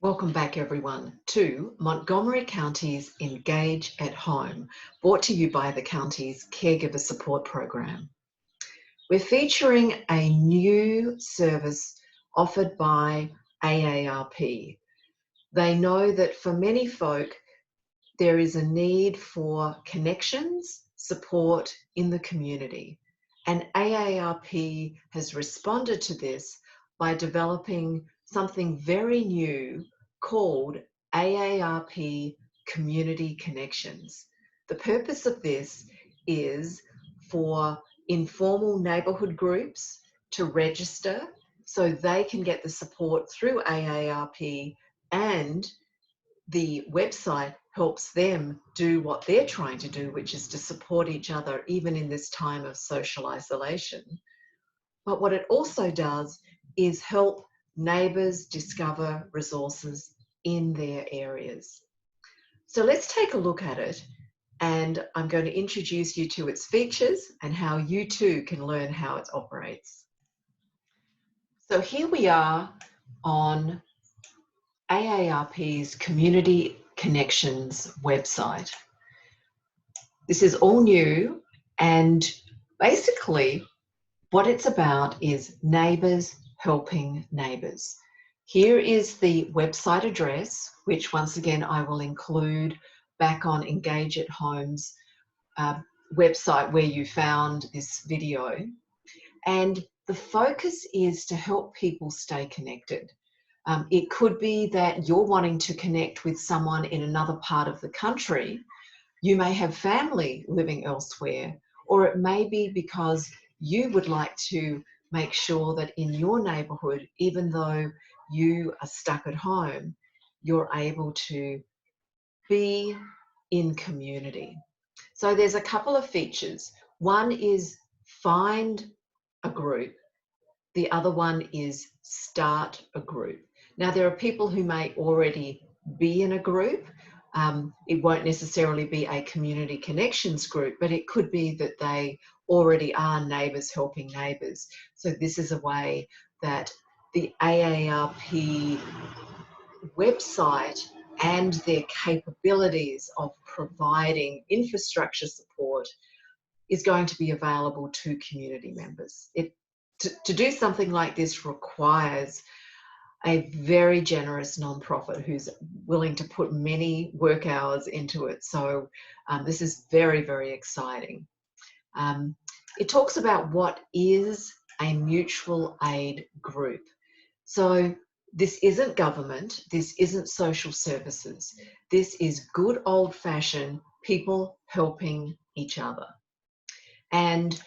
Welcome back, everyone, to Montgomery County's Engage at Home, brought to you by the county's Caregiver Support Program. We're featuring a new service offered by AARP. They know that for many folk, there is a need for connections, support in the community. And AARP has responded to this by developing something very new called AARP Community Connections. The purpose of this is for informal neighbourhood groups to register so they can get the support through AARP, and the website helps them do what they're trying to do, which is to support each other even in this time of social isolation. But what it also does is help neighbours discover resources in their areas. So let's take a look at it, and I'm going to introduce you to its features and how you too can learn how it operates. So here we are on AARP's Community Connections website. This is all new, and basically what it's about is neighbours helping neighbours. Here is the website address, which once again I will include back on Engage at Home's website where you found this video. And the focus is to help people stay connected. It could be that you're wanting to connect with someone in another part of the country. You may have family living elsewhere, or it may be because you would like to make sure that in your neighbourhood, even though you are stuck at home, you're able to be in community. So there's a couple of features. One is find a group. The other one is start a group. Now, there are people who may already be in a group. It won't necessarily be a community connections group, but it could be that they already are neighbours helping neighbours. So this is a way that the AARP website and their capabilities of providing infrastructure support is going to be available to community members. To do something like this requires a very generous nonprofit who's willing to put many work hours into it. So this is very, very exciting. It talks about what is a mutual aid group. So this isn't government, this isn't social services. This is good old-fashioned people helping each other. And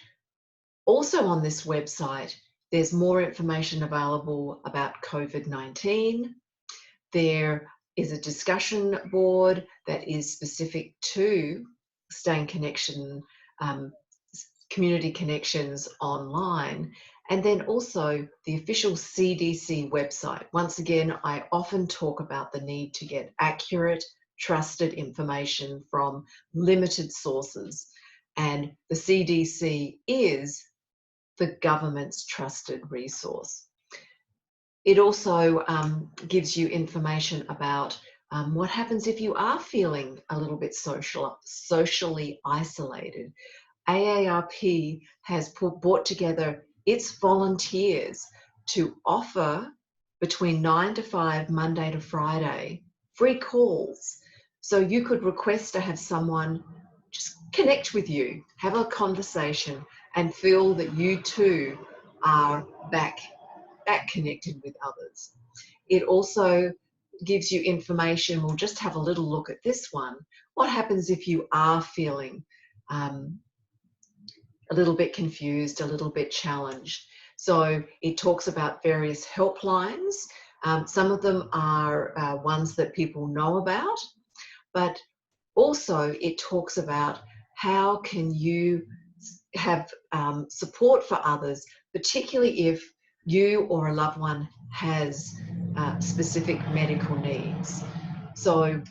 also on this website, there's more information available about COVID-19. There is a discussion board that is specific to staying connection, community connections online, and then also the official CDC website. Once again, I often talk about the need to get accurate, trusted information from limited sources, and the CDC is the government's trusted resource. It also gives you information about what happens if you are feeling a little bit socially isolated. AARP has brought together its volunteers to offer between 9 to 5, Monday to Friday, free calls. So you could request to have someone just connect with you, have a conversation, and feel that you too are back connected with others. It also gives you information. We'll just have a little look at this one. What happens if you are feeling a little bit confused, a little bit challenged? So it talks about various helplines. Some of them are ones that people know about, but also it talks about how can you have support for others, particularly if you or a loved one has specific medical needs. So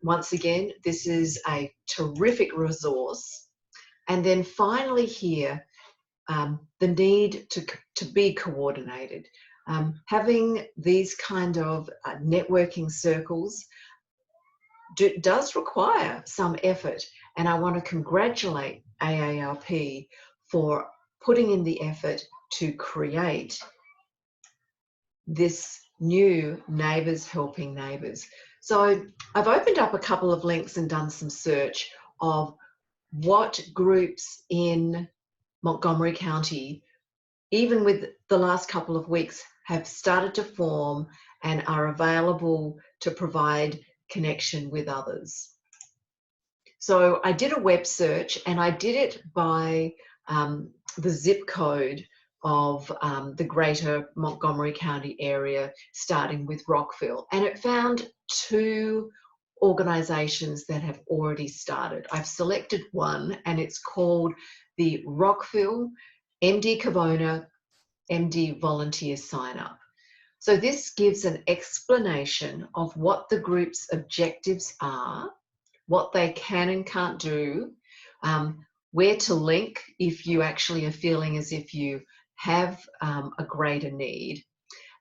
once again, this is a terrific resource. And then finally here, the need to be coordinated. Having these kind of networking circles does require some effort, and I want to congratulate AARP for putting in the effort to create this new Neighbours Helping Neighbours. So I've opened up a couple of links and done some search of what groups in Montgomery County, even with the last couple of weeks, have started to form and are available to provide connection with others. So I did a web search, and I did it by the zip code of the greater Montgomery County area, starting with Rockville. And it found 2 organisations that have already started. I've selected one, and it's called the Rockville MD Cabona MD Volunteer Sign Up. So this gives an explanation of what the group's objectives are, what they can and can't do, where to link if you actually are feeling as if you have a greater need.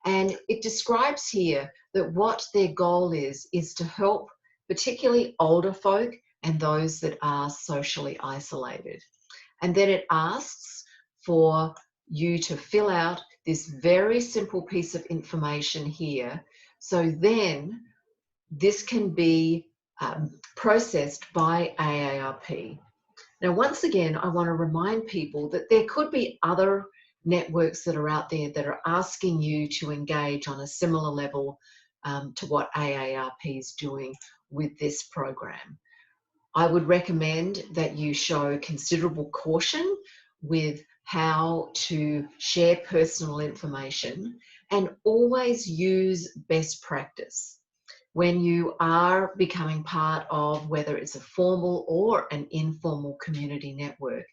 And it describes here that what their goal is to help particularly older folk and those that are socially isolated. And then it asks for you to fill out this very simple piece of information here. So then this can be processed by AARP. Now, once again, I want to remind people that there could be other networks that are out there that are asking you to engage on a similar level to what AARP is doing with this program. I would recommend that you show considerable caution with how to share personal information, and always use best practice. When you are becoming part of whether it's a formal or an informal community network,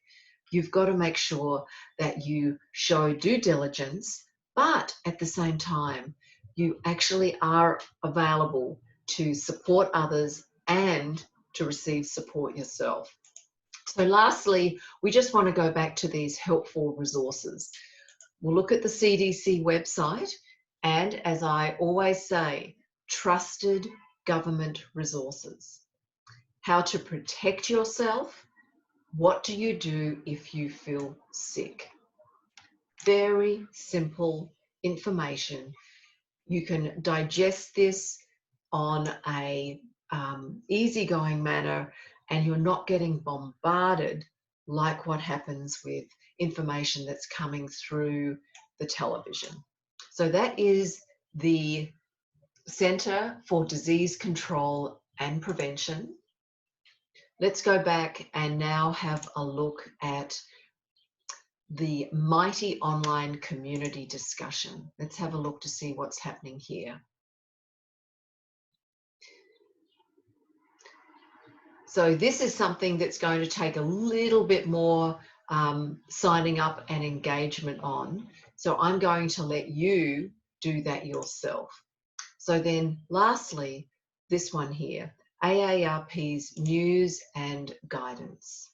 you've got to make sure that you show due diligence, but at the same time, you actually are available to support others and to receive support yourself. So lastly, we just want to go back to these helpful resources. We'll look at the CDC website, and as I always say, trusted government resources. How to protect yourself. What do you do if you feel sick? Very simple information. You can digest this on a easygoing manner, and you're not getting bombarded like what happens with information that's coming through the television. So that is the Centre for Disease Control and Prevention. Let's go back and now have a look at the mighty online community discussion. Let's have a look to see what's happening here. So this is something that's going to take a little bit more signing up and engagement on. So I'm going to let you do that yourself. So then lastly, this one here, AARP's news and guidance.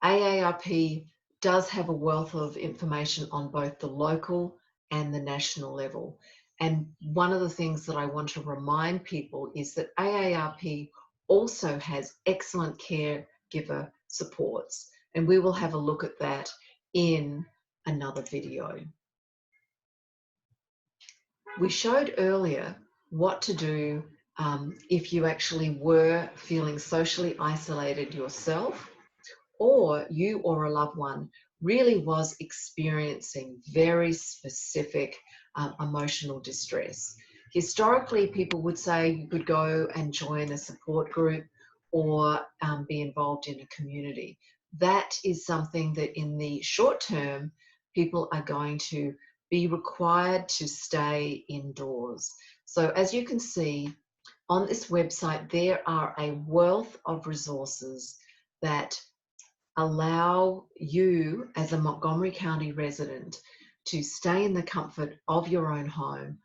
AARP does have a wealth of information on both the local and the national level. And one of the things that I want to remind people is that AARP also has excellent caregiver supports. And we will have a look at that in another video. We showed earlier what to do if you actually were feeling socially isolated yourself, or you or a loved one really was experiencing very specific emotional distress. Historically, people would say you could go and join a support group or be involved in a community. That is something that in the short term, people are going to be required to stay indoors. So as you can see on this website, there are a wealth of resources that allow you as a Montgomery County resident to stay in the comfort of your own home,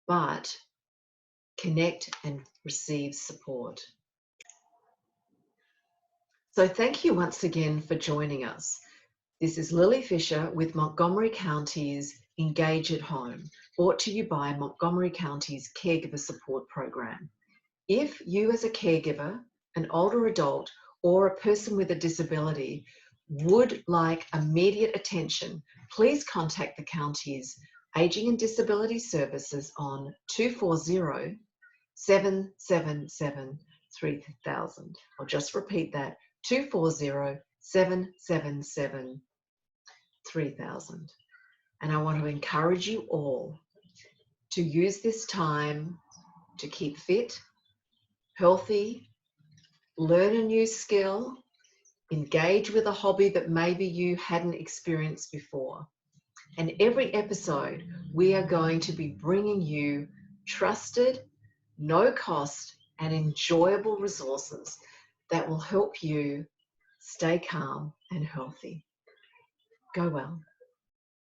but connect and receive support. So thank you once again for joining us. This is Lily Fisher with Montgomery County's Engage at Home, brought to you by Montgomery County's Caregiver Support Program. If you as a caregiver, an older adult, or a person with a disability would like immediate attention, please contact the county's Aging and Disability Services on 240-777-3000. I'll just repeat that, 240-777-3000. And I want to encourage you all to use this time to keep fit, healthy, learn a new skill, engage with a hobby that maybe you hadn't experienced before. And every episode, we are going to be bringing you trusted, no cost, and enjoyable resources that will help you stay calm and healthy. Go well.